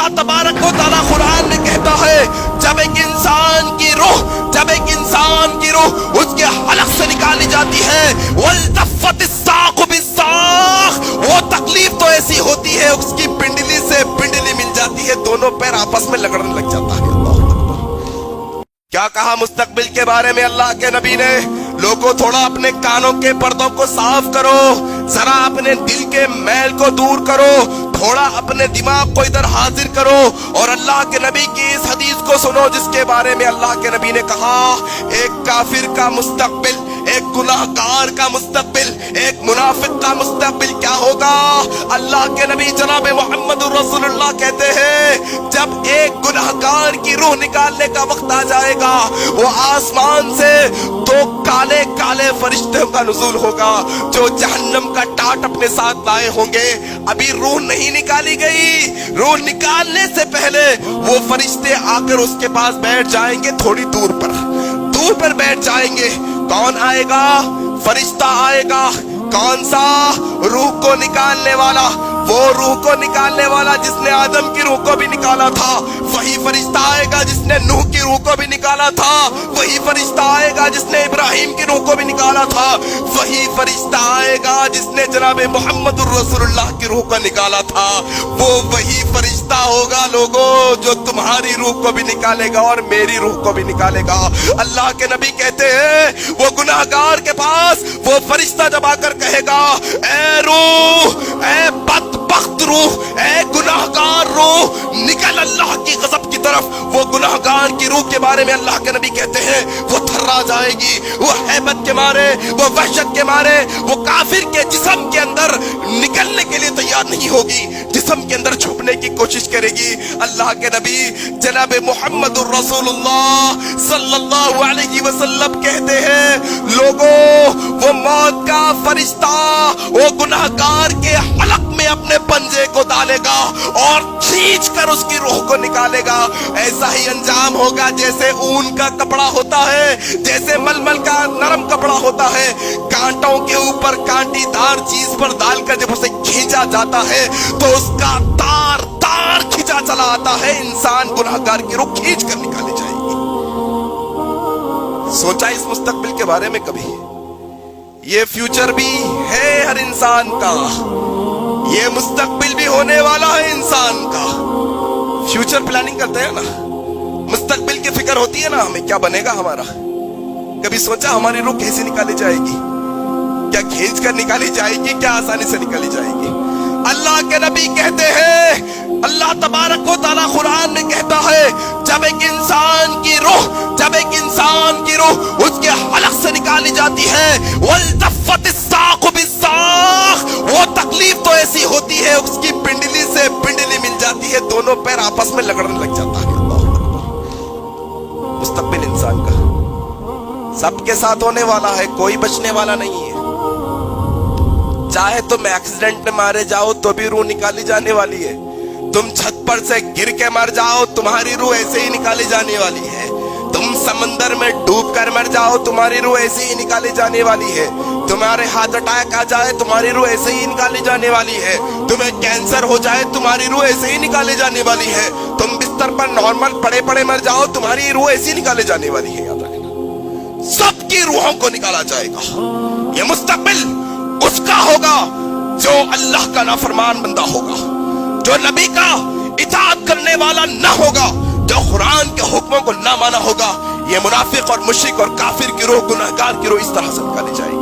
اللہ تبارک و تعالی قرآن میں کہتا ہے جب ایک انسان کی روح اس کے حلق سے نکالی جاتی ہے وَالْتَفَّتِ السَّاقُ بِالسَّاقِ، وہ تکلیف تو ایسی ہوتی ہے اس کی پنڈلی سے پنڈلی مل جاتی ہے، دونوں پیر آپس میں لگڑنے لگ جاتا ہے۔ اللہ اکبر۔ کیا کہا مستقبل کے بارے میں اللہ کے نبی نے؟ لوگوں تھوڑا اپنے کانوں کے پردوں کو صاف کرو، ذرا اپنے دل کے میل کو دور کرو، تھوڑا اپنے دماغ کو ادھر حاضر کرو اور اللہ کے نبی کی اس حدیث کو سنو جس کے بارے میں اللہ کے نبی نے کہا ایک کافر کا مستقبل، ایک گناہگار کا مستقبل، ایک منافق کا مستقبل کیا ہوگا؟ اللہ کے نبی جناب محمد رسول اللہ کہتے ہیں جب ایک گناہگار کی روح نکالنے کا وقت آ جائے گا وہ آسمان سے دو کالے کالے فرشتوں کا نزول ہوگا جو جہنم کا ٹاٹ اپنے ساتھ لائے ہوں گے۔ ابھی روح نہیں نکالی گئی، روح نکالنے سے پہلے وہ فرشتے آ کر اس کے پاس بیٹھ جائیں گے، تھوڑی دور پر بیٹھ جائیں گے۔ کون آئے گا؟ فرشتہ آئے گا۔ کون سا؟ روح کو نکالنے والا، وہ روح کو نکالنے والا جس نے آدم کی روح کو بھی نکالا تھا، وہی فرشتہ آئے گا جس نے نوح کی روح کو بھی نکالا تھا، وہی فرشتہ آئے گا جس نے ابراہیم کی روح کو بھی نکالا تھا، وہی فرشتہ آئے گا جس نے جناب محمد الرسول اللہ کی روح کو نکالا تھا، وہ وہی فرشتہ ہوگا لوگوں جو تمہاری روح کو بھی نکالے گا اور میری روح کو بھی نکالے گا۔ اللہ کے نبی کہتے ہیں وہ گناہگار کے پاس وہ فرشتہ جب آ کر کہے گا اے روح، اے بدبخت روح، اے گناہگار روح نکل اللہ کی غضب کی طرف، وہ گناہگار کی روح کے بارے میں اللہ کے نبی کہتے ہیں وہ تھرا جائے گی، وہ ہیبت کے مارے، وہ وحشت کے مارے، وہ کافر کے جسم کے اندر نکلنے کے لیے تیار نہیں ہوگی، جسم کے اندر چھپنے کی کوشش کرے گی۔ اللہ کے نبی جناب محمد الرسول اللہ صلی اللہ علیہ وسلم کہتے ہیں لوگوں وہ موت کا فرشتہ وہ گناہگار کے حلق میں اپنے پنجے کو ڈالے گا اور کھینچ کر اس کی روح کو نکالے گا۔ ایسا ہی انجام ہوگا جیسے اون کا کپڑا ہوتا ہے، جیسے ململ کا نرم کپڑا ہوتا ہے، کانٹوں کے اوپر کانٹی دار چیز پر ڈال کر جب اسے کھینچا جاتا ہے تو اس کا تار تار کھینچا چلا آتا ہے، انسان گناہگار کی روح کھینچ کر نکالی جائے گی۔ سوچا اس مستقبل کے بارے میں کبھی؟ یہ فیوچر بھی ہے ہر انسان کا، یہ مستقبل بھی ہونے والا ہے انسان کا۔ فیوچر پلاننگ کرتے ہیں نا، مستقبل کی فکر ہوتی ہے نا ہمیں کیا بنے گا ہمارا۔ کبھی سوچا ہماری روح کیسے نکالی جائے گی؟ کیا کھینچ کر نکالی جائے گی؟ کیا آسانی سے نکالی جائے گی؟ اللہ کے نبی کہتے ہیں اللہ تبارک و تعالی قرآن میں کہتا ہے جب ایک انسان کی روح اس کے حلق سے نکالی جاتی ہے وَالْتَفَّتِ السَّاقُ بِالسَّاقِ، وہ تکلیف تو ایسی ہوتی ہے اس کی پنڈلی سے پنڈلی مل جاتی ہے، دونوں پیر آپس میں لگڑنے لگ جاتا ہے۔ اللہ اکبر۔ مستقبل انسان کا سب کے ساتھ ہونے والا ہے، کوئی بچنے والا نہیں ہے۔ چاہے تم ایکسیڈنٹ میں مارے جاؤ تو بھی روح نکالی جانے والی ہے، تم چھت پر سے گر کے مر جاؤ تمہاری روح ایسے ہی نکالی جانے والی ہے، تم سمندر میں ڈوب کر مر جاؤ تمہاری روح ایسے ہی نکالی جانے والی ہے، تمہارے ہارٹ اٹیک آ جائے تمہاری روح ایسے ہی نکالی جانے والی ہے، تمہیں کینسر ہو جائے تمہاری روح ایسے ہی نکالی جانے والی ہے، تم بستر پر نارمل پڑے پڑے مر جاؤ تمہاری روح ایسے ہی نکالی جانے والی ہے۔ یاد رکھنا سب کی روحوں کو نکالا جائے گا۔ یہ مستقبل اس کا ہوگا جو اللہ کا نافرمان بندہ ہوگا، جو نبی کا اطاعت کرنے والا نہ ہوگا، جو قرآن کے حکموں کو نہ مانا ہوگا۔ یہ منافق اور مشرک اور کافر کی روح، گناہگار کی روح اس طرح سے نکالی جائے گی۔